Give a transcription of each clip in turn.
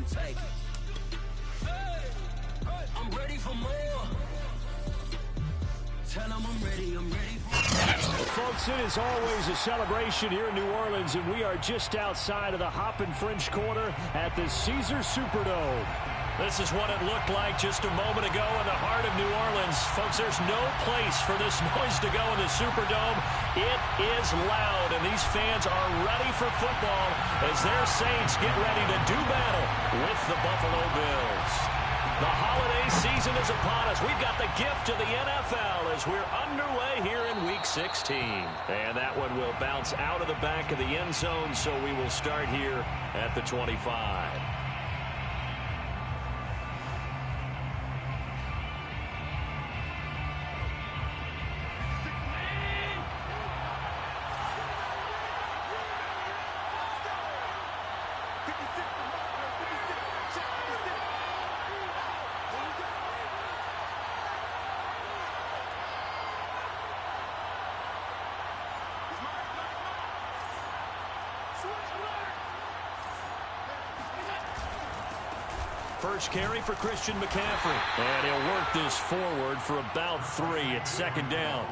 take it. I'm ready for more. Tell them I'm ready for more. Folks, it is always a celebration here in New Orleans, and we are just outside of the Hoppin' French Quarter at the Caesars Superdome. This is what it looked like just a moment ago in the heart of New Orleans. Folks, there's no place for this noise to go in the Superdome. It is loud, and these fans are ready for football as their Saints get ready to do battle with the Buffalo Bills. The holiday season is upon us. We've got the gift of the NFL as we're underway here in Week 16. And that one will bounce out of the back of the end zone, so we will start here at the 25. First carry for Christian McCaffrey. And he'll work this forward for about 3 at second down.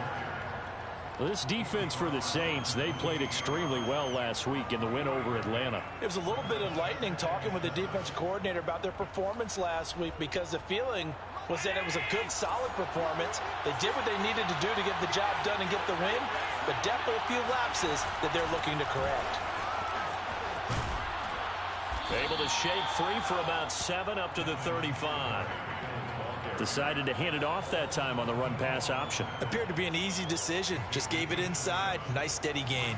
This defense for the Saints, they played extremely well last week in the win over Atlanta. It was a little bit enlightening talking with the defense coordinator about their performance last week because the feeling was that it was a good, solid performance. They did what they needed to do to get the job done and get the win, but definitely a few lapses that they're looking to correct. Able to shake free for about 7 up to the 35. Decided to hand it off that time on the run-pass option. Appeared to be an easy decision. Just gave it inside. Nice, steady gain.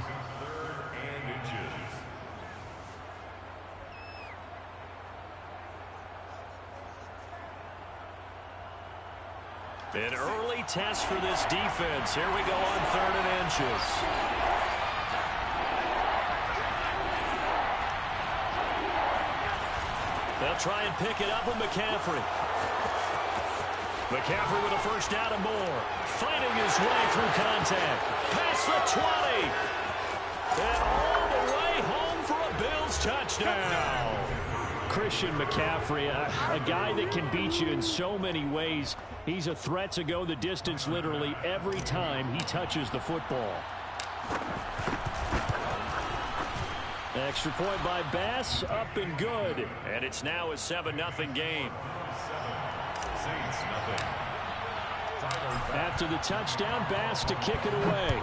An early test for this defense. Here we go on 3rd and inches. They'll try and pick it up with McCaffrey. McCaffrey with a first down and more. Fighting his way through contact. Past the 20. And all the way home for a Bills touchdown. Christian McCaffrey, a guy that can beat you in so many ways. He's a threat to go the distance literally every time he touches the football. Extra point by Bass, up and good. And it's now a 7-0 game. After the touchdown, Bass to kick it away.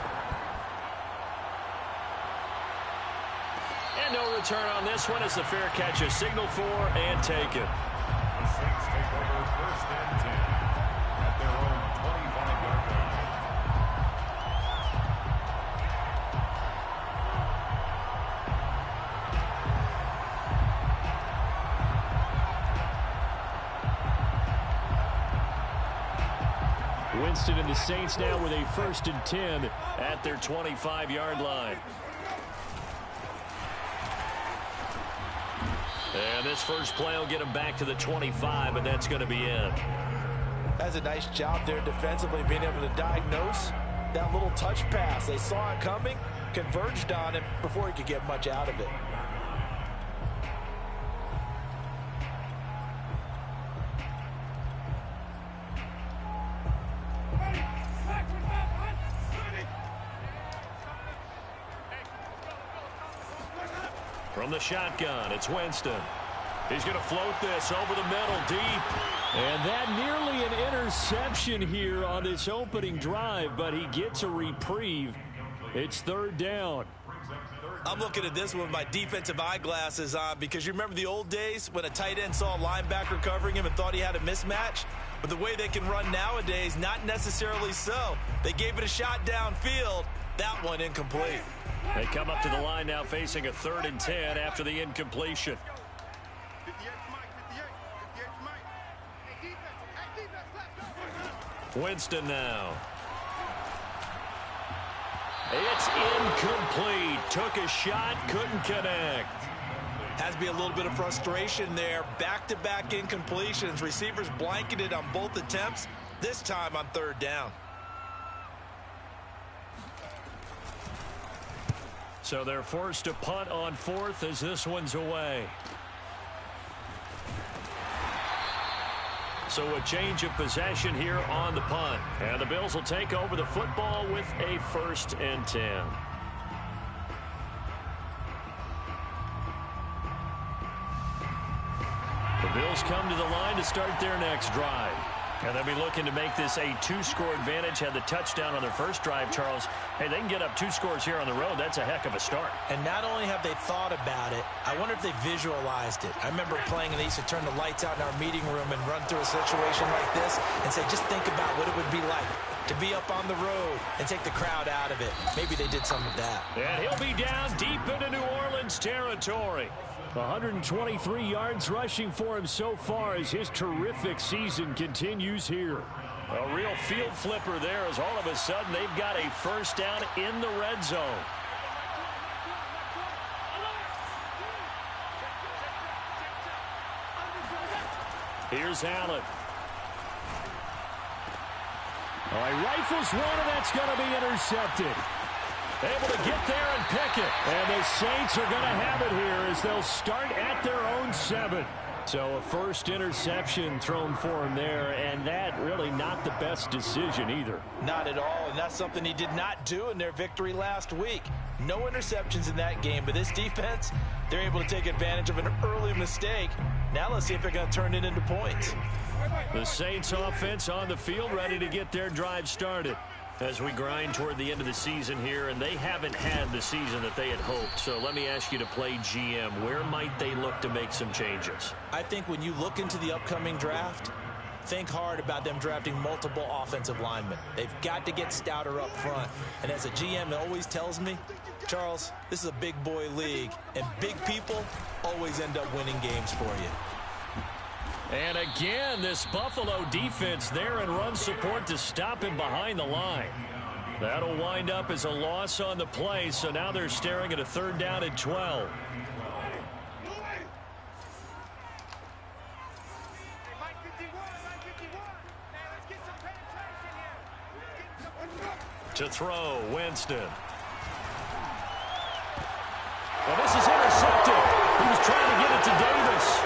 And no return on this one as the fair catch is signaled for and taken. The Saints take over 1st and 10 at their own 25-yard line. Winston and the Saints now with a 1st and 10 at their 25-yard line. And this first play will get them back to the 25, and that's going to be it. That's a nice job there defensively, being able to diagnose that little touch pass. They saw it coming, converged on him before he could get much out of it. From the shotgun, it's Winston. He's going to float this over the middle, deep. And that nearly an interception here on this opening drive, but he gets a reprieve. It's 3rd down. I'm looking at this with my defensive eyeglasses on because you remember the old days when a tight end saw a linebacker covering him and thought he had a mismatch? But the way they can run nowadays, not necessarily so. They gave it a shot downfield. That one incomplete. They come up to the line now facing a 3rd and 10 after the incompletion. Winston now. It's incomplete. Took a shot, couldn't connect. Has to be a little bit of frustration there. Back-to-back incompletions. Receivers blanketed on both attempts, this time on 3rd down. So they're forced to punt on 4th as this one's away. So a change of possession here on the punt. And the Bills will take over the football with a 1st and 10. The Bills come to the line to start their next drive. And they'll be looking to make this a 2-score advantage. Had the touchdown on their first drive, Charles. Hey, they can get up 2 scores here on the road. That's a heck of a start. And not only have they thought about it, I wonder if they visualized it. I remember playing, and they used to turn the lights out in our meeting room and run through a situation like this and say, just think about what it would be like to be up on the road and take the crowd out of it. Maybe they did some of that. And he'll be down deep into New Orleans territory. 123 yards rushing for him so far as his terrific season continues here. A real field flipper there as all of a sudden they've got a 1st down in the red zone. Here's Allen. All right, rifles one, and that's going to be intercepted. Able to get there and pick it. And the Saints are going to have it here as they'll start at their own 7. So a 1st interception thrown for him there, and that really not the best decision either. Not at all, and that's something he did not do in their victory last week. No interceptions in that game, but this defense, they're able to take advantage of an early mistake. Now let's see if they're going to turn it into points. The Saints offense on the field ready to get their drive started. As we grind toward the end of the season here, and they haven't had the season that they had hoped. So let me ask you to play GM. Where might they look to make some changes? I think when you look into the upcoming draft, think hard about them drafting multiple offensive linemen. They've got to get stouter up front. And as a GM, it always tells me, Charles, this is a big boy league, and big people always end up winning games for you. And again, this Buffalo defense there in run support to stop him behind the line. That'll wind up as a loss on the play, so now they're staring at a 3rd down and 12. To throw, Winston. Well, this is intercepted. He was trying to get it to Davis.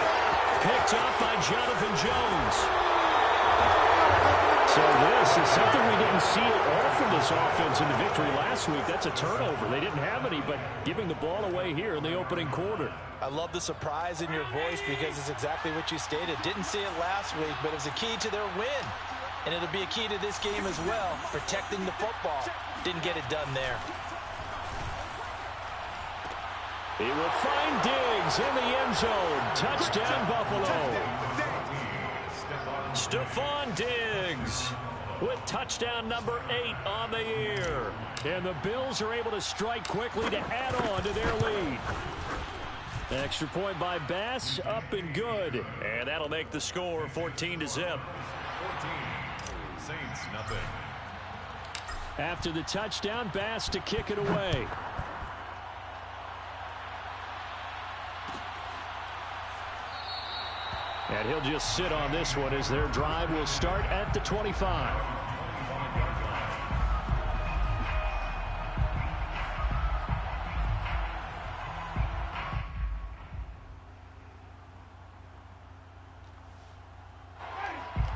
Picked up by Jonathan Jones. So this is something we didn't see at all from this offense in the victory last week. That's a turnover. They didn't have any, but giving the ball away here in the opening quarter. I love the surprise in your voice because it's exactly what you stated. Didn't see it last week, but it was a key to their win. And it'll be a key to this game as well, protecting the football. Didn't get it done there. He will find Diggs in the end zone. Touchdown, Buffalo. Stephon Diggs with touchdown number 8 on the year. And the Bills are able to strike quickly to add on to their lead. Extra point by Bass, up and good. And that'll make the score 14-0. 14. Saints, nothing. After the touchdown, Bass to kick it away. And he'll just sit on this one as their drive will start at the 25.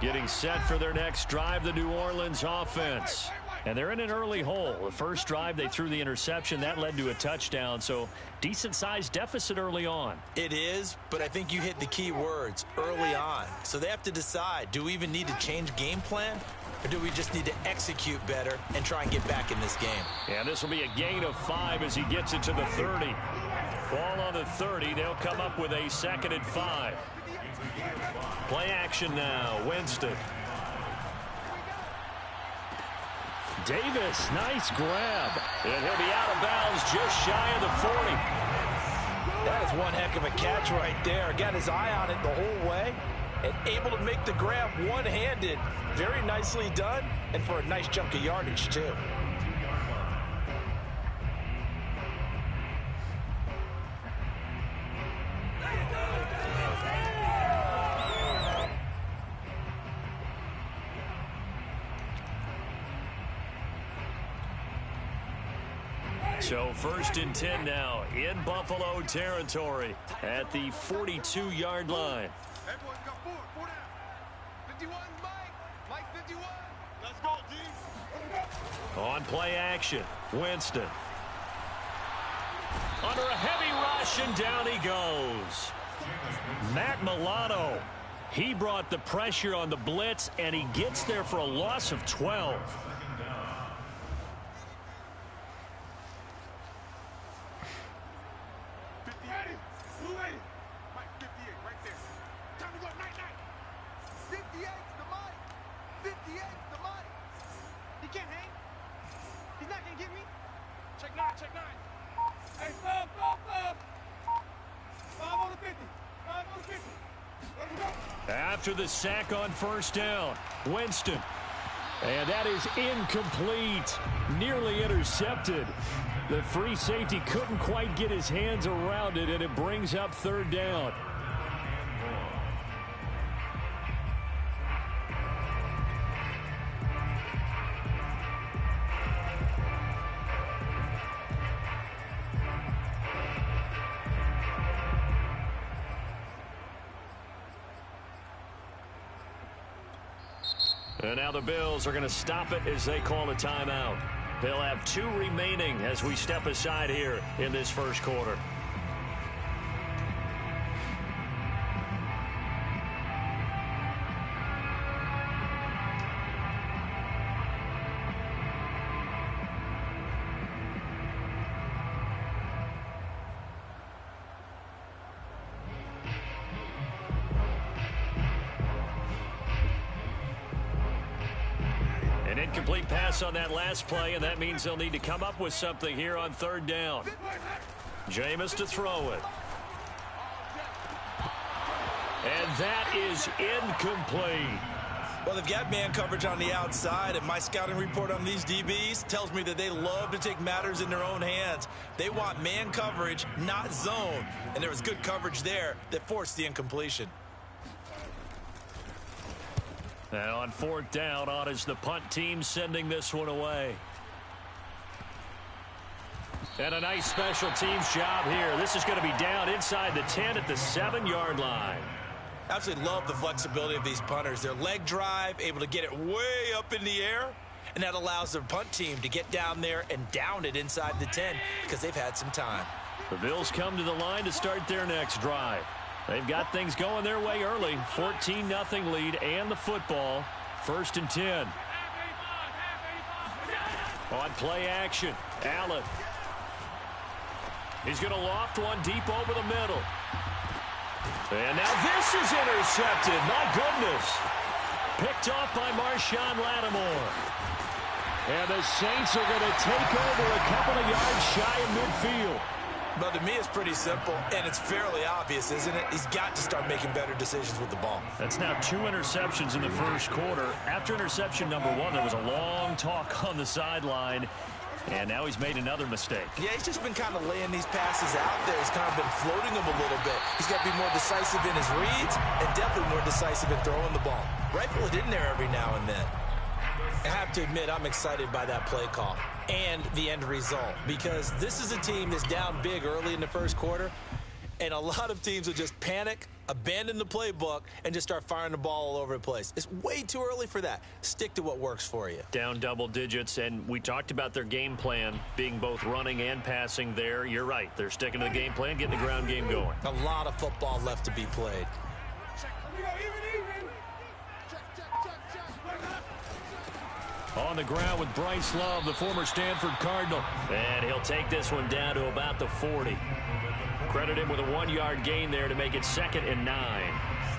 Getting set for their next drive, the New Orleans offense. And they're in an early hole. The first drive, they threw the interception. That led to a touchdown. So decent-sized deficit early on. It is, but I think you hit the key words, early on. So they have to decide, do we even need to change game plan? Or do we just need to execute better and try and get back in this game? And this will be a gain of 5 as he gets it to the 30. Ball on the 30. They'll come up with a 2nd and 5. Play action now. Winston. Davis, nice grab. And he'll be out of bounds just shy of the 40. That is one heck of a catch right there. Got his eye on it the whole way and able to make the grab one-handed. Very nicely done, and for a nice chunk of yardage, too. So 1st and 10 now in Buffalo territory at the 42-yard line. 51, Mike. Mike 51. Let's go, D. On play action, Winston. Under a heavy rush, and down he goes. Matt Milano. He brought the pressure on the blitz, and he gets there for a loss of 12. After the sack on first down, Winston. And that is incomplete. Nearly intercepted. The free safety couldn't quite get his hands around it, and it brings up third down. And now the Bills are going to stop it as they call a timeout. They'll have 2 remaining as we step aside here in this first quarter. Incomplete pass on that last play, and that means they'll need to come up with something here on third down. Jameis to throw it. And that is incomplete. Well, they've got man coverage on the outside, and my scouting report on these DBs tells me that they love to take matters in their own hands. They want man coverage, not zone. And there was good coverage there that forced the incompletion. And on fourth down, on is the punt team sending this one away. And a nice special teams job here. This is going to be down inside the 10 at the 7-yard line. Absolutely love the flexibility of these punters. Their leg drive, able to get it way up in the air, and that allows their punt team to get down there and down it inside the 10 because they've had some time. The Bills come to the line to start their next drive. They've got things going their way early. 14-0 lead and the football. 1st and 10. On play action, Allen. He's going to loft one deep over the middle. And now this is intercepted. My goodness. Picked off by Marshawn Lattimore. And the Saints are going to take over a couple of yards shy of midfield. But to me, it's pretty simple, and it's fairly obvious, isn't it? He's got to start making better decisions with the ball. That's now 2 interceptions in the first quarter. After interception number 1, there was a long talk on the sideline, and now he's made another mistake. Yeah, he's just been kind of laying these passes out there. He's kind of been floating them a little bit. He's got to be more decisive in his reads and definitely more decisive in throwing the ball. Rifle it in there every now and then. I have to admit, I'm excited by that play call and the end result because this is a team that's down big early in the first quarter, and a lot of teams will just panic, abandon the playbook, and just start firing the ball all over the place. It's way too early for that. Stick to what works for you. Down double digits, and we talked about their game plan being both running and passing there. You're right. They're sticking to the game plan, getting the ground game going. A lot of football left to be played. On the ground with Bryce Love, the former Stanford Cardinal. And he'll take this one down to about the 40. Credit him with a 1-yard gain there to make it 2nd and 9.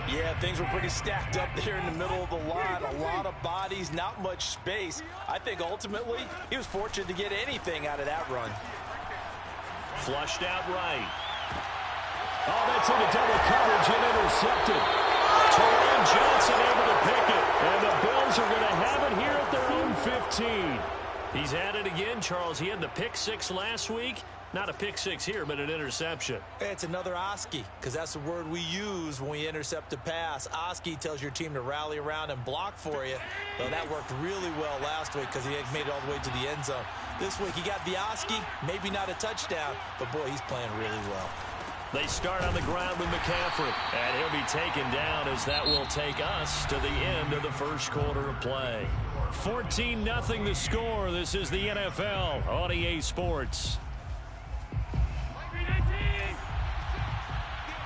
Yeah, things were pretty stacked up there in the middle of the line. A lot of bodies, not much space. I think ultimately he was fortunate to get anything out of that run. Flushed out right. Oh, that's into double coverage and intercepted. Taron Johnson able to pick it. And the Bills are going to have it here at their own 15. He's had it again, Charles. He had the pick 6 last week. Not a pick 6 here, but an interception. It's another Oski, because that's the word we use when we intercept a pass. Oski tells your team to rally around and block for you. Well, that worked really well last week because he made it all the way to the end zone. This week he got the Oski, maybe not a touchdown, but boy, he's playing really well. They start on the ground with McCaffrey. And he'll be taken down as that will take us to the end of the first quarter of play. 14-0 the score. This is the NFL on EA Sports.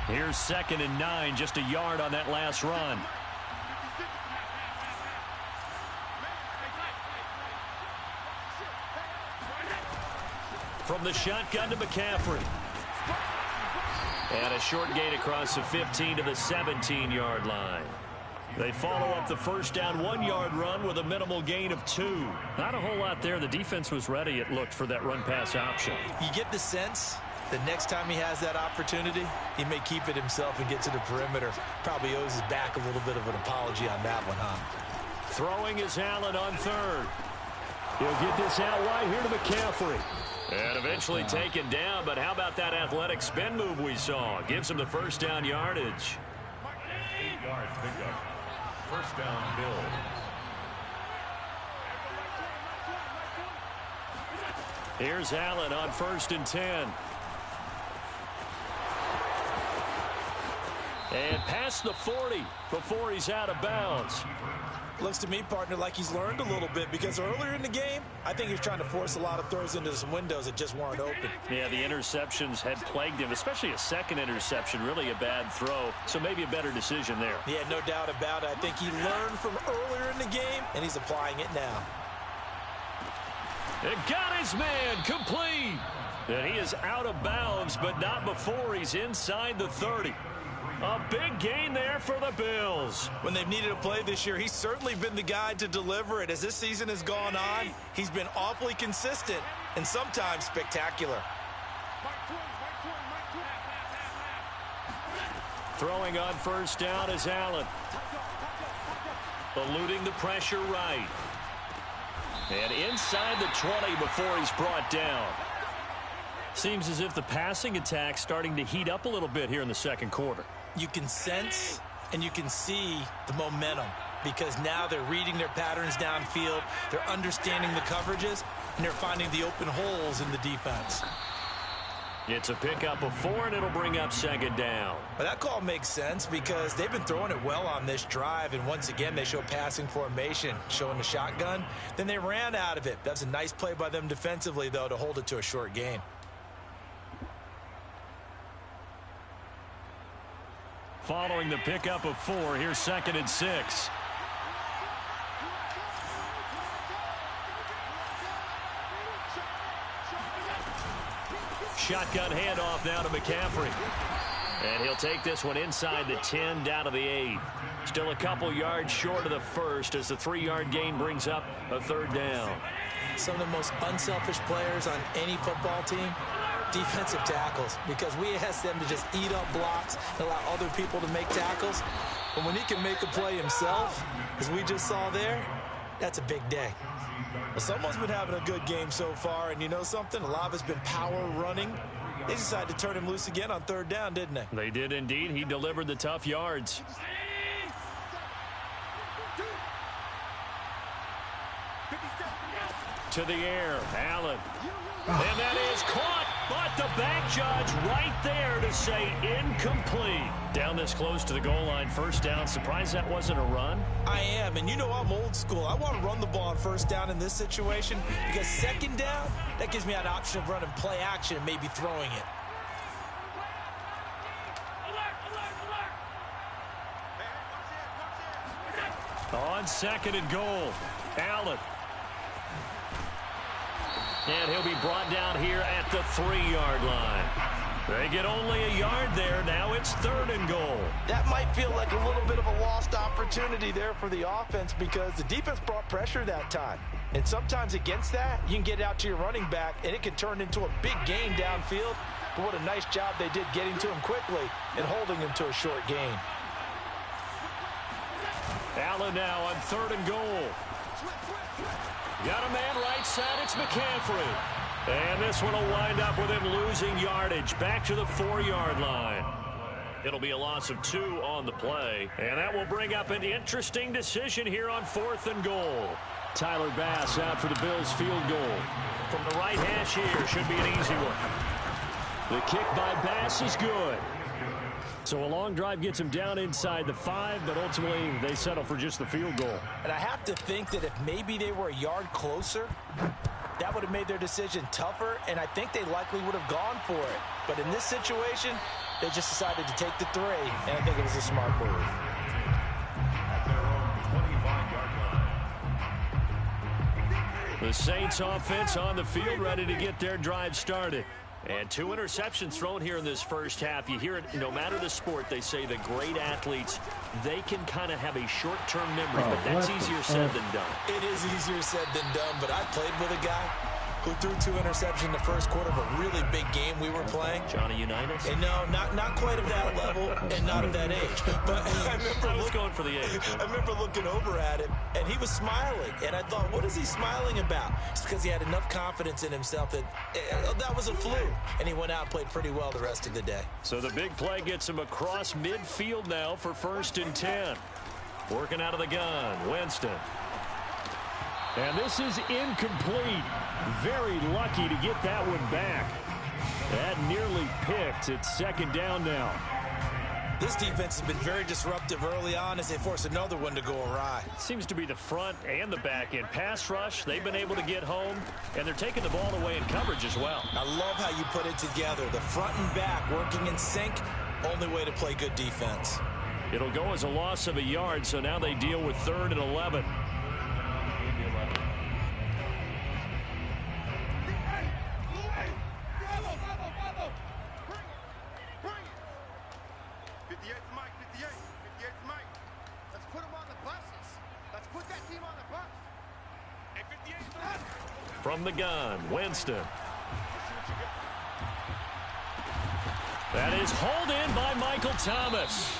Here's 2nd and 9, just a yard on that last run. From the shotgun to McCaffrey. And a short gain across the 15 to the 17-yard line. They follow up the first down 1-yard run with a minimal gain of 2. Not a whole lot there. The defense was ready, it looked, for that run-pass option. You get the sense the next time he has that opportunity, he may keep it himself and get to the perimeter. Probably owes his back a little bit of an apology on that one, huh? Throwing is Allen on 3rd. He'll get this out wide here to McCaffrey. And eventually taken down, but how about that athletic spin move we saw? Gives him the first down yardage. 8-yard pickup. First down, Bills. Here's Allen on 1st and 10. And past the 40 before he's out of bounds. Looks to me, partner, like he's learned a little bit, because earlier in the game, I think he was trying to force a lot of throws into some windows that just weren't open. Yeah, the interceptions had plagued him, especially a second interception, really a bad throw. So maybe a better decision there. Yeah, no doubt about it. I think he learned from earlier in the game, and he's applying it now. And got his man complete. And he is out of bounds, but not before he's inside the 30. A big gain there for the Bills. When they've needed a play this year, he's certainly been the guy to deliver it. As this season has gone on, he's been awfully consistent and sometimes spectacular. Throwing on first down is Allen. Eluding the pressure right. And inside the 20 before he's brought down. Seems as if the passing attack's starting to heat up a little bit here in the second quarter. You can sense and you can see the momentum, because now they're reading their patterns downfield, they're understanding the coverages, and they're finding the open holes in the defense. It's a pickup of 4, and it'll bring up 2nd down. But that call makes sense because they've been throwing it well on this drive, and once again they show passing formation, showing the shotgun. Then they ran out of it. That's a nice play by them defensively, though, to hold it to a short gain. Following the pickup of 4, here's 2nd and 6. Shotgun handoff now to McCaffrey. And he'll take this one inside the 10, down to the 8. Still a couple yards short of the first as the 3-yard gain brings up a 3rd down. Some of the most unselfish players on any football team, defensive tackles, because we ask them to just eat up blocks and allow other people to make tackles. But when he can make a play himself, as we just saw there, that's a big day. Well, someone's been having a good game so far, and you know something? A lot of it's been power running. They decided to turn him loose again on 3rd down, didn't they? They did indeed. He delivered the tough yards. To the air, Allen. And that is caught, but the back judge right there to say incomplete. Down this close to the goal line, 1st down. Surprised that wasn't a run? I am, and you know I'm old school. I want to run the ball on 1st down in this situation, because 2nd down, that gives me an option of running play action and maybe throwing it. On 2nd and goal, Allen. And he'll be brought down here at the 3-yard line. They get only a yard there. Now it's 3rd and goal. That might feel like a little bit of a lost opportunity there for the offense, because the defense brought pressure that time. And sometimes against that, you can get out to your running back, and it can turn into a big gain downfield. But what a nice job they did getting to him quickly and holding him to a short gain. Allen now on 3rd and goal. Got a man right side. It's McCaffrey. And this one will wind up with him losing yardage back to the 4-yard line. It'll be a loss of 2 on the play. And that will bring up an interesting decision here on 4th and goal. Tyler Bass out for the Bills field goal. From the right hash here, should be an easy one. The kick by Bass is good. So a long drive gets him down inside the 5, but ultimately they settle for just the field goal. And I have to think that if maybe they were a yard closer, that would have made their decision tougher, and I think they likely would have gone for it. But in this situation, they just decided to take the 3, and I think it was a smart move. At their own 25-yard line. The Saints offense on the field, ready to get their drive started. And 2 interceptions thrown here in this first half. You hear it, no matter the sport, they say the great athletes, they can kind of have a short-term memory, but that's easier said than done. It is easier said than done, but I played with a guy who threw 2 interceptions in the first quarter of a really big game we were playing. Johnny Unitas? And no, not quite of that level and not of that age. But I was going for the age. I remember looking over at him, and he was smiling. And I thought, what is he smiling about? It's because he had enough confidence in himself that that was a fluke. And he went out and played pretty well the rest of the day. So the big play gets him across midfield now for 1st and 10. Working out of the gun, Winston. And this is incomplete. Very lucky to get that one back. That nearly picked. It's 2nd down now. This defense has been very disruptive early on as they force another one to go awry. Seems to be the front and the back end. Pass rush, they've been able to get home, and they're taking the ball away in coverage as well. I love how you put it together. The front and back working in sync, only way to play good defense. It'll go as a loss of a yard, so now they deal with 3rd and 11. From the gun, Winston. That is hauled in by Michael Thomas.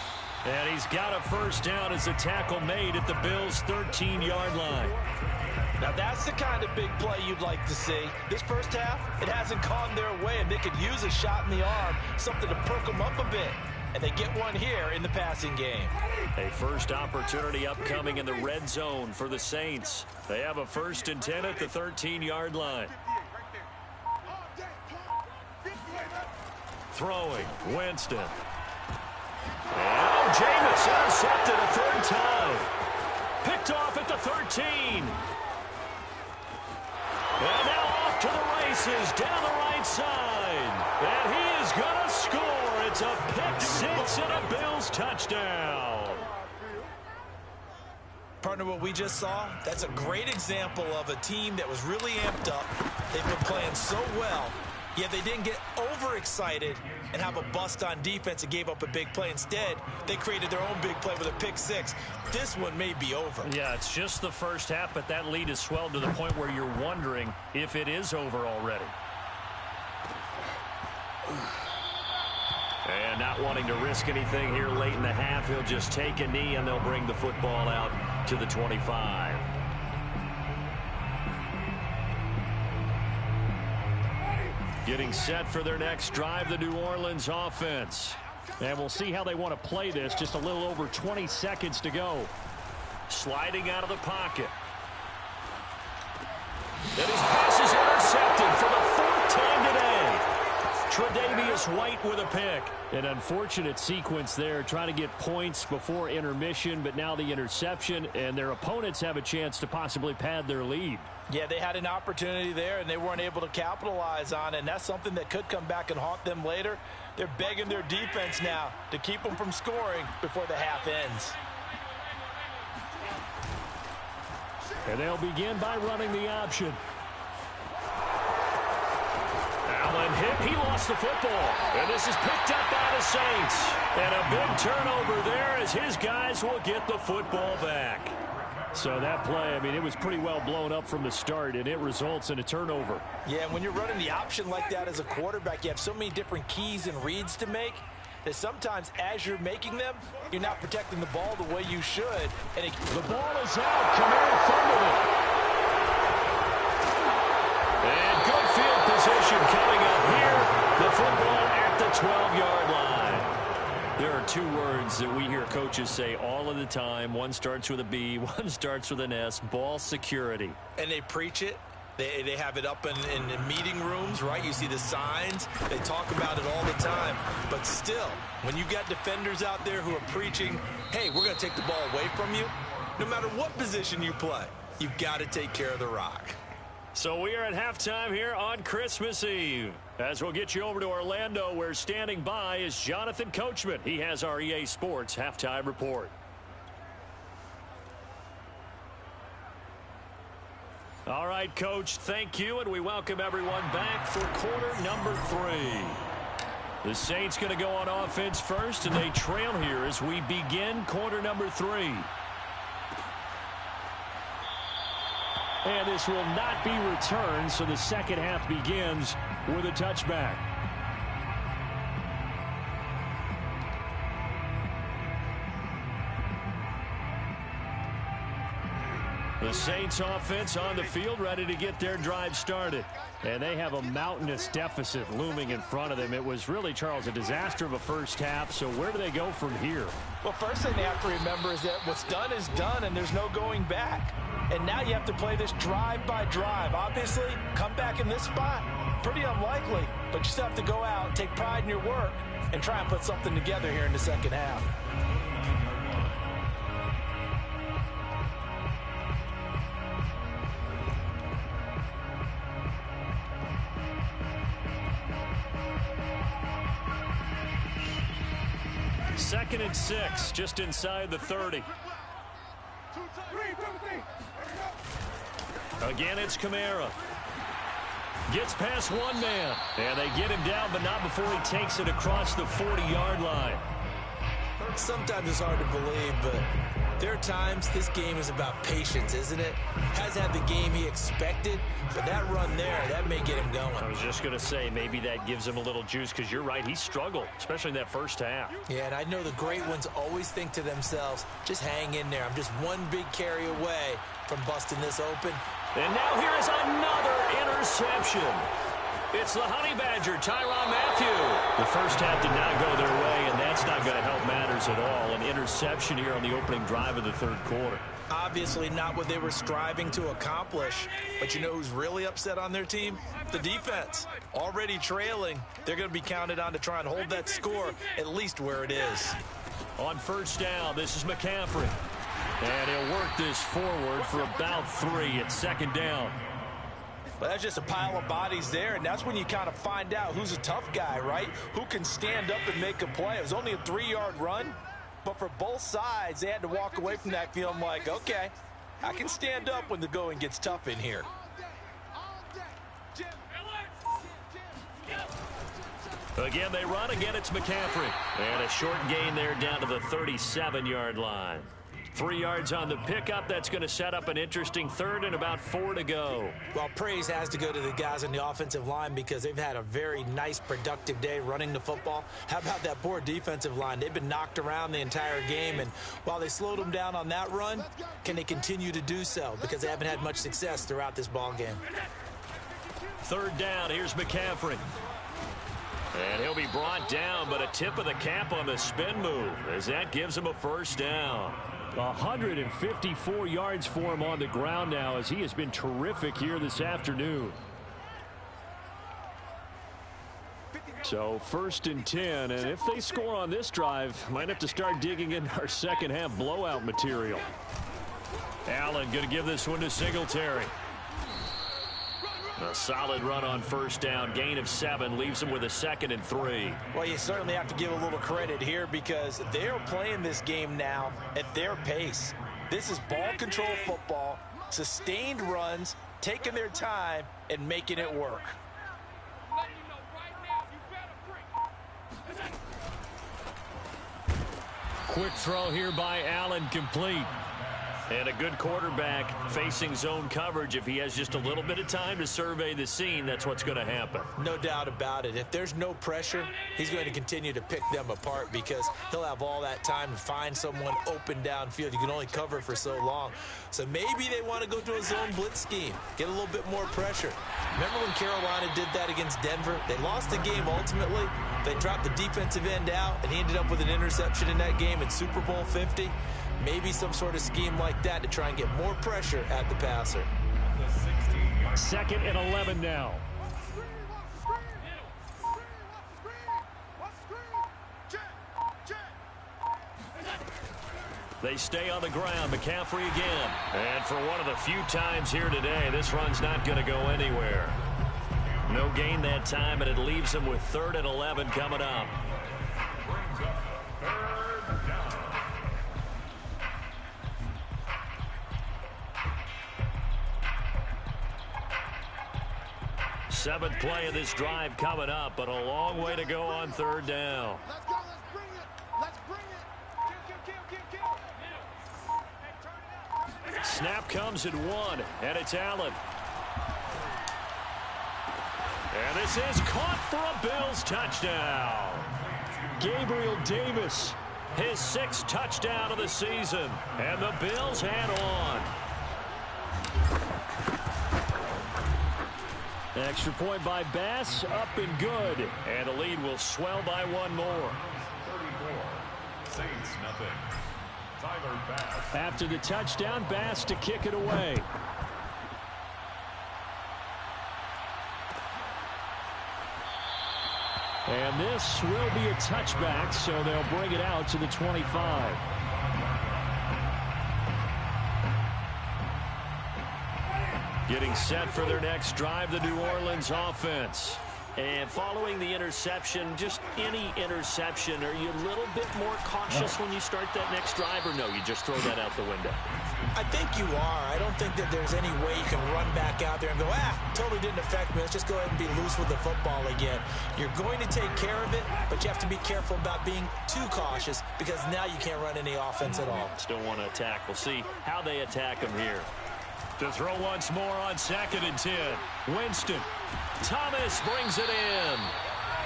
And he's got a 1st down as a tackle made at the Bills' 13-yard line. Now that's the kind of big play you'd like to see. This first half, it hasn't gone their way, and they could use a shot in the arm, something to perk them up a bit. And they get one here in the passing game. A first opportunity upcoming in the red zone for the Saints. They have a 1st and 10 at the 13-yard line. Throwing, Winston. And Jameis intercepted a 3rd time. Picked off at the 13. And now off to the races down the right side. And he is going to score. It's a pick 6 and a Bills touchdown. Partner, what we just saw, that's a great example of a team that was really amped up. They've been playing so well, yet they didn't get overexcited and have a bust on defense and gave up a big play. Instead, they created their own big play with a pick 6. This one may be over. Yeah, it's just the first half, but that lead has swelled to the point where you're wondering if it is over already. And not wanting to risk anything here late in the half, he'll just take a knee and they'll bring the football out to the 25. Getting set for their next drive, the New Orleans offense. And we'll see how they want to play this. Just a little over 20 seconds to go. Sliding out of the pocket. And his pass is intercepted for the 4th time today. Tre'Davious White with a pick. An unfortunate sequence there, trying to get points before intermission, but now the interception, and their opponents have a chance to possibly pad their lead. Yeah, they had an opportunity there, and they weren't able to capitalize on it, and that's something that could come back and haunt them later. They're begging their defense now to keep them from scoring before the half ends. And they'll begin by running the option. Allen hit. He lost the football. And this is picked up by the Saints. And a big turnover there as his guys will get the football back. So that play, I mean, it was pretty well blown up from the start, and it results in a turnover. Yeah, when you're running the option like that as a quarterback, you have so many different keys and reads to make that sometimes as you're making them, you're not protecting the ball the way you should. And the ball is out. Kamara fumbled it. And good field position coming up here. The football at the 12-yard line. There are 2 words that we hear coaches say all of the time. One starts with a B, one starts with an S. Ball security. they preach it, They have it up in meeting rooms, right? You see the signs. They talk about it all the time. But still, when you got defenders out there who are preaching, hey, we're going to take the ball away from you, no matter what position you play, you've got to take care of the rock. So we are at halftime here on Christmas Eve. As we'll get you over to Orlando, where standing by is Jonathan Coachman. He has our EA Sports halftime report. All right, Coach, thank you, and we welcome everyone back for quarter number 3. The Saints going to go on offense first, and they trail here as we begin quarter number 3. And this will not be returned, so the second half begins with a touchback. The Saints offense on the field, ready to get their drive started. And they have a mountainous deficit looming in front of them. It was really, Charles, a disaster of a first half. So where do they go from here? Well, first thing they have to remember is that what's done is done, and there's no going back. And now you have to play this drive by drive. Obviously, come back in this spot, pretty unlikely. But you still have to go out, take pride in your work, and try and put something together here in the second half. Second and 6, just inside the 30. Again, it's Kamara. Gets past one man. And they get him down, but not before he takes it across the 40-yard line. Sometimes it's hard to believe, but there are times this game is about patience, isn't it? Hasn't had the game he expected, but that run there, that may get him going. I was just going to say, maybe that gives him a little juice, because you're right, he struggled, especially in that first half. Yeah, and I know the great ones always think to themselves, just hang in there. I'm just one big carry away from busting this open. And now here is another interception. It's the Honey Badger, Tyrann Mathieu. The first half did not go their way, and that's not going to help matters at all. An interception here on the opening drive of the third quarter. Obviously not what they were striving to accomplish. But you know who's really upset on their team? The defense. Already trailing. They're going to be counted on to try and hold that score at least where it is. On first down, this is McCaffrey. And he'll work this forward for about 3 at second down. But that's just a pile of bodies there, and that's when you kind of find out who's a tough guy, right? Who can stand up and make a play. It was only a 3-yard run, but for both sides, they had to walk away from that feeling like, okay, I can stand up when the going gets tough in here. Again, they run. Again, it's McCaffrey. And a short gain there down to the 37-yard line. 3 yards on the pickup. That's going to set up an interesting third and about 4 to go. Well, praise has to go to the guys on the offensive line because they've had a very nice, productive day running the football. How about that poor defensive line? They've been knocked around the entire game, and while they slowed them down on that run, can they continue to do so? Because they haven't had much success throughout this ball game. Third down. Here's McCaffrey. And he'll be brought down, but a tip of the cap on the spin move as that gives him a first down. 154 yards for him on the ground now as he has been terrific here this afternoon. So first and 10, and if they score on this drive, might have to start digging in our second half blowout material. Allen going to give this one to Singletary. A solid run on first down. Gain of 7 leaves him with a 2nd and 3. Well, you certainly have to give a little credit here because they're playing this game now at their pace. This is ball control football, sustained runs, taking their time, and making it work. Quick throw here by Allen, complete. And a good quarterback facing zone coverage. If he has just a little bit of time to survey the scene, that's what's going to happen. No doubt about it. If there's no pressure, he's going to continue to pick them apart because he'll have all that time to find someone open downfield. You can only cover for so long. So maybe they want to go to a zone blitz scheme, get a little bit more pressure. Remember when Carolina did that against Denver? They lost the game ultimately. They dropped the defensive end out, and he ended up with an interception in that game in Super Bowl 50. Maybe some sort of scheme like that to try and get more pressure at the passer. The 16-yard 2nd and 11 now. They stay on the ground. McCaffrey again. And for one of the few times here today, this run's not going to go anywhere. No gain that time, and it leaves them with 3rd and 11 coming up. Seventh play of this drive coming up, but a long way to go on 3rd down. Let's go. Let's bring it. Let's bring it. Kill. Hey, turn it out. Snap comes at 1, and it's Allen. And this is caught for a Bills touchdown. Gabriel Davis, his 6th touchdown of the season, and the Bills head on. Extra point by Bass, up and good. And the lead will swell by 1 more. 34. Saints nothing. Tyler Bass. After the touchdown, Bass to kick it away. And this will be a touchback, so they'll bring it out to the 25. Getting set for their next drive, the New Orleans offense. And following the interception, just any interception, are you a little bit more cautious when you start that next drive, or no, you just throw that out the window? I think you are. I don't think that there's any way you can run back out there and go, totally didn't affect me. Let's just go ahead and be loose with the football again. You're going to take care of it, but you have to be careful about being too cautious because now you can't run any offense at all. Still want to attack. We'll see how they attack them here. To throw once more on 2nd and 10. Winston. Thomas brings it in.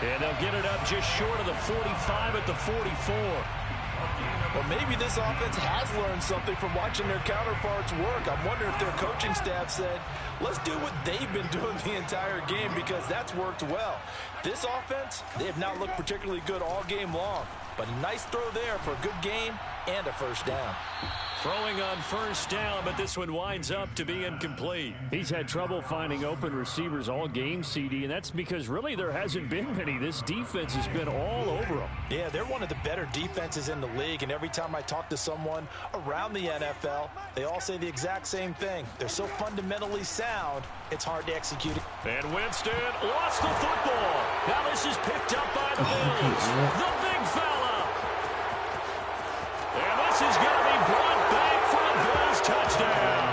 And they'll get it up just short of the 45 at the 44. Well, maybe this offense has learned something from watching their counterparts work. I'm wondering if their coaching staff said, let's do what they've been doing the entire game because that's worked well. This offense, they have not looked particularly good all game long. But a nice throw there for a good game and a 1st down. Throwing on 1st down, but this one winds up to be incomplete. He's had trouble finding open receivers all game, CD, and that's because really there hasn't been many. This defense has been all over them. Yeah, they're one of the better defenses in the league, and every time I talk to someone around the NFL, they all say the exact same thing. They're so fundamentally sound, it's hard to execute it. And Winston lost the football. Now this is picked up by the Bills. The big fella. And this is going to be brought back for a Bills touchdown.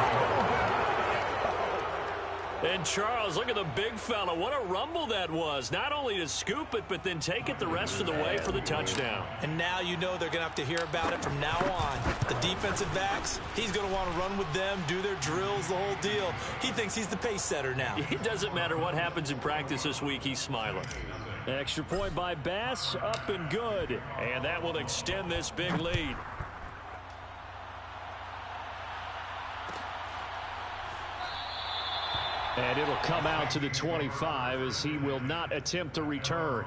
And Charles, look at the big fella. What a rumble that was. Not only to scoop it, but then take it the rest of the way for the touchdown. And now you know they're going to have to hear about it from now on. The defensive backs, he's going to want to run with them, do their drills, the whole deal. He thinks he's the pace setter now. It doesn't matter what happens in practice this week. He's smiling. Extra point by Bass, up and good. And that will extend this big lead. And it'll come out to the 25 as he will not attempt to return.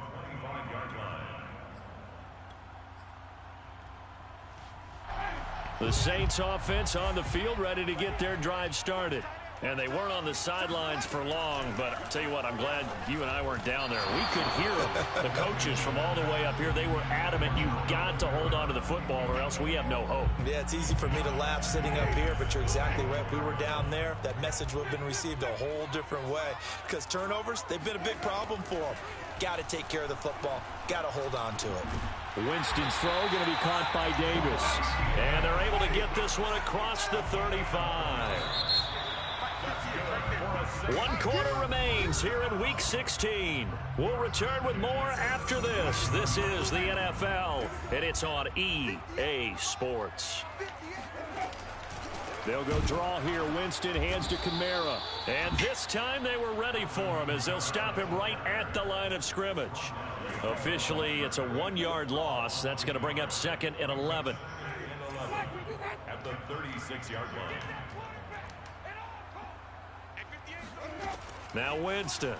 The Saints offense on the field ready to get their drive started. And they weren't on the sidelines for long, but I'll tell you what, I'm glad you and I weren't down there. We could hear them, the coaches from all the way up here. They were adamant, you've got to hold on to the football or else we have no hope. Yeah, it's easy for me to laugh sitting up here, but you're exactly right. If we were down there, that message would have been received a whole different way. Because turnovers, they've been a big problem for them. Got to take care of the football. Got to hold on to it. Winston's throw going to be caught by Davis. And they're able to get this one across the 35. 1 quarter remains here in Week 16. We'll return with more after this. This is the NFL, and it's on EA Sports. They'll go draw here. Winston hands to Kamara. And this time they were ready for him as they'll stop him right at the line of scrimmage. Officially, it's a 1-yard loss. That's going to bring up 2nd and 11. At the 36-yard line. Now Winston.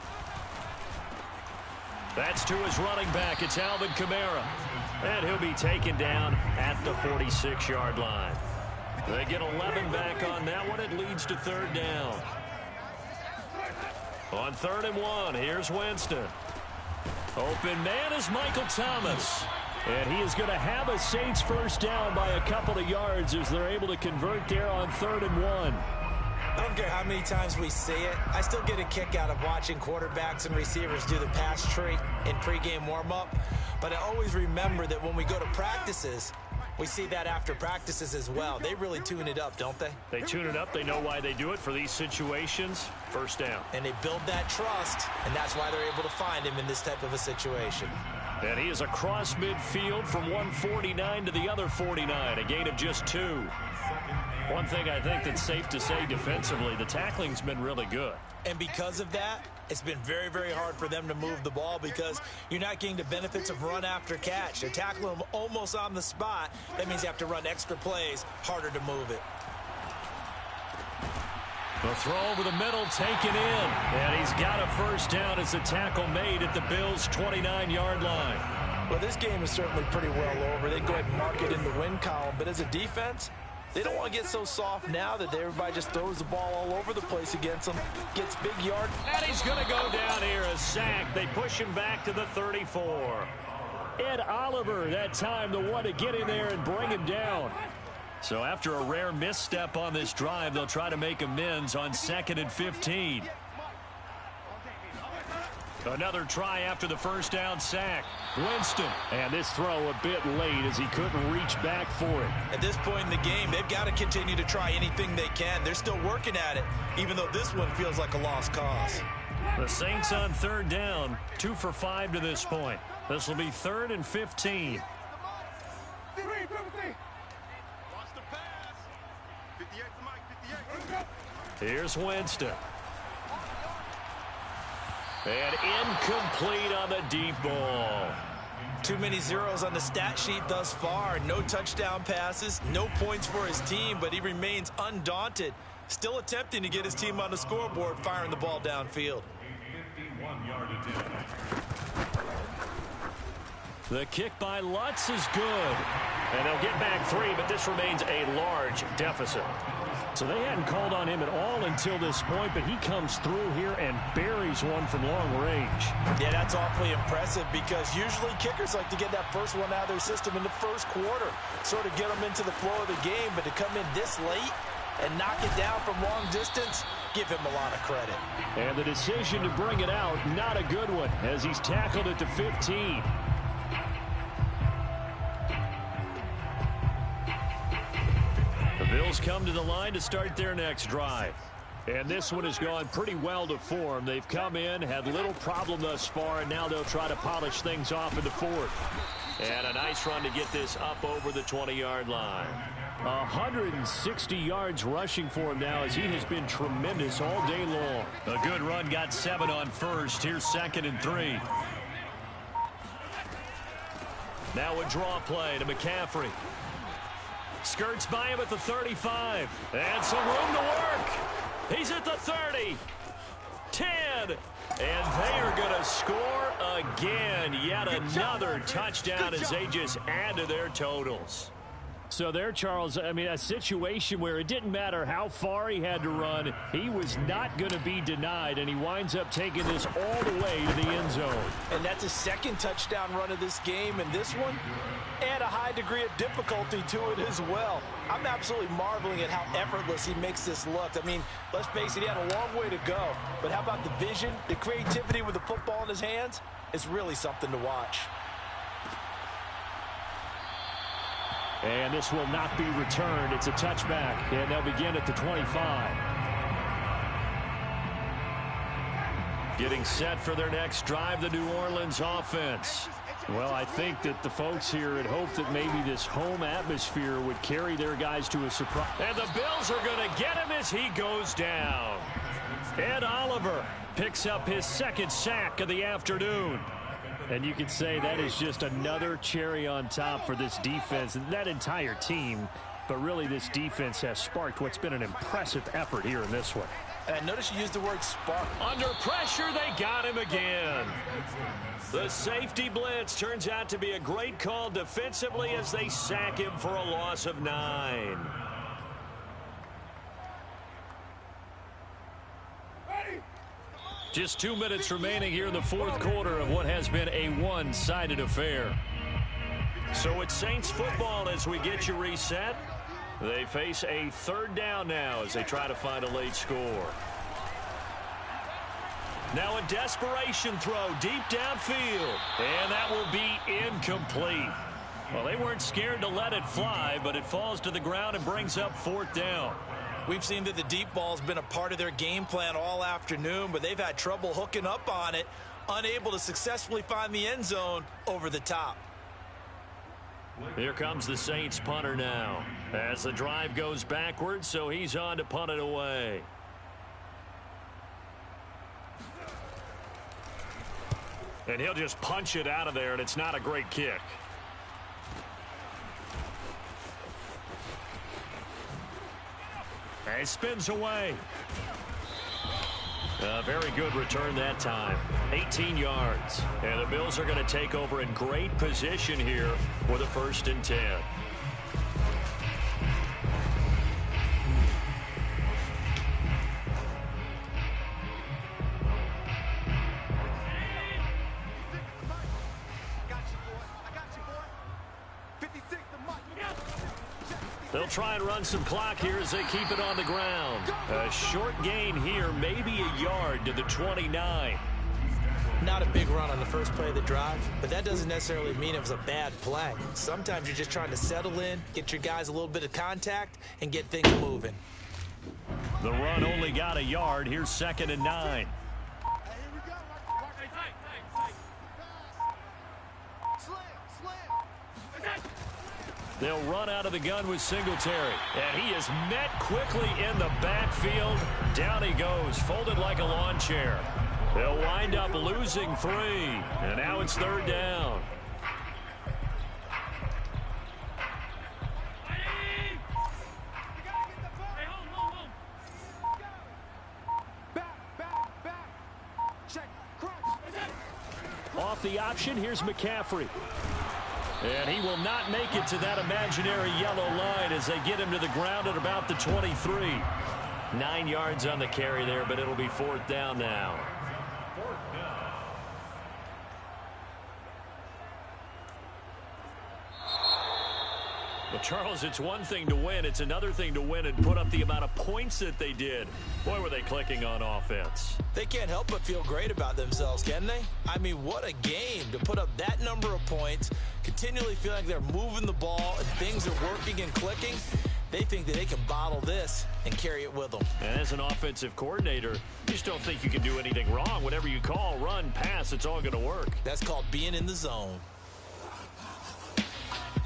That's to his running back. It's Alvin Kamara. And he'll be taken down at the 46-yard line. They get 11 back on that one. It leads to 3rd down. On 3rd and 1, here's Winston. Open man is Michael Thomas. And he is going to have a Saints first down by a couple of yards as they're able to convert there on 3rd and 1. I don't care how many times we see it. I still get a kick out of watching quarterbacks and receivers do the pass tree in pregame warm-up. But I always remember that when we go to practices, we see that after practices as well. They really tune it up, don't they? They tune it up. They know why they do it for these situations. First down. And they build that trust, and that's why they're able to find him in this type of a situation. And he is across midfield from 149 to the other 49, a gain of just 2. One thing I think that's safe to say defensively, the tackling's been really good. And because of that, it's been very, very hard for them to move the ball because you're not getting the benefits of run after catch. They're tackling them almost on the spot. That means you have to run extra plays, harder to move it. The throw over the middle, taken in. And he's got a first down as the tackle made at the Bills' 29-yard line. Well, this game is certainly pretty well over. They can go ahead and mark it in the win column. But as a defense, they don't want to get so soft now that everybody just throws the ball all over the place against them, gets big yard. And he's going to go down here, a sack. They push him back to the 34. Ed Oliver, that time, the one to get in there and bring him down. So after a rare misstep on this drive, they'll try to make amends on 2nd and 15. Another try after the first down sack. Winston. And this throw a bit late as he couldn't reach back for it. At this point in the game, they've got to continue to try anything they can. They're still working at it, even though this one feels like a lost cause. The Saints on 3rd down, 2 for 5 to this point. This will be 3rd and 15. Here's Winston. And incomplete on the deep ball. Too many zeros on the stat sheet thus far. No touchdown passes, no points for his team, but he remains undaunted. Still attempting to get his team on the scoreboard, firing the ball downfield. The kick by Lutz is good. And they'll get back 3, but this remains a large deficit. So they hadn't called on him at all until this point, but he comes through here and buries one from long range. Yeah, that's awfully impressive because usually kickers like to get that first one out of their system in the first quarter, sort of get them into the flow of the game, but to come in this late and knock it down from long distance, give him a lot of credit. And the decision to bring it out, not a good one, as he's tackled at the 15. The Bills come to the line to start their next drive. And this one has gone pretty well to form. They've come in, had little problem thus far, and now they'll try to polish things off in the 4th. And a nice run to get this up over the 20-yard line. 160 yards rushing for him now as he has been tremendous all day long. A good run, got 7 on first. Here's 2nd and 3. Now a draw play to McCaffrey. Skirts by him at the 35. And some room to work. He's at the 30. 10. And they are going to score again. Yet another touchdown as they just add to their totals. So there, Charles, I mean, a situation where it didn't matter how far he had to run. He was not going to be denied, and he winds up taking this all the way to the end zone. And that's his 2nd touchdown run of this game, and this one, add a high degree of difficulty to it as well. I'm absolutely marveling at how effortless he makes this look. I mean, let's face it, he had a long way to go. But how about the vision, the creativity with the football in his hands? It's really something to watch. And this will not be returned. It's a touchback, and they'll begin at the 25. Getting set for their next drive, the New Orleans offense. Well, I think that the folks here had hoped that maybe this home atmosphere would carry their guys to a surprise. And the Bills are going to get him as he goes down. Ed Oliver picks up his 2nd sack of the afternoon. And you could say that is just another cherry on top for this defense and that entire team. But really, this defense has sparked what's been an impressive effort here in this one. And I noticed you used the word spark. Under pressure, they got him again. The safety blitz turns out to be a great call defensively as they sack him for a loss of 9. Just 2 minutes remaining here in the fourth quarter of what has been a one-sided affair. So it's Saints football as we get you reset. They face a third down now as they try to find a late score. Now a desperation throw deep downfield, and that will be incomplete. Well, they weren't scared to let it fly, but it falls to the ground and brings up fourth down. We've seen that the deep ball's been a part of their game plan all afternoon, but they've had trouble hooking up on it, unable to successfully find the end zone over the top. Here comes the Saints punter now as the drive goes backwards, so he's on to punt it away. And he'll just punch it out of there, and it's not a great kick. And he spins away. A very good return that time. 18 yards. And the Bills are going to take over in great position here for the 1st and 10. They'll try and run some clock here as they keep it on the ground. A short gain here, maybe a yard to the 29. Not a big run on the first play of the drive, but that doesn't necessarily mean it was a bad play. Sometimes you're just trying to settle in, get your guys a little bit of contact, and get things moving. The run only got a yard. Here's 2nd and 9. They'll run out of the gun with Singletary. And he is met quickly in the backfield. Down he goes, folded like a lawn chair. They'll wind up losing 3. And now it's 3rd down. Off the option, here's McCaffrey. And he will not make it to that imaginary yellow line as they get him to the ground at about the 23. 9 yards on the carry there, but it'll be 4th down now. Well, Charles, it's one thing to win. It's another thing to win and put up the amount of points that they did. Boy, were they clicking on offense. They can't help but feel great about themselves, can they? I mean, what a game to put up that number of points, continually feel like they're moving the ball and things are working and clicking. They think that they can bottle this and carry it with them. And as an offensive coordinator, you just don't think you can do anything wrong. Whatever you call, run, pass, it's all going to work. That's called being in the zone.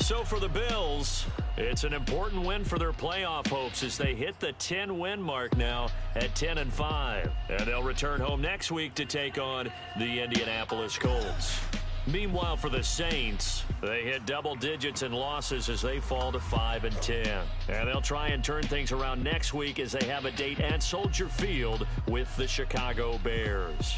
So for the Bills, it's an important win for their playoff hopes as they hit the 10-win mark now at 10-5. And they'll return home next week to take on the Indianapolis Colts. Meanwhile, for the Saints, they hit double digits in losses as they fall to 5-10. And they'll try and turn things around next week as they have a date at Soldier Field with the Chicago Bears.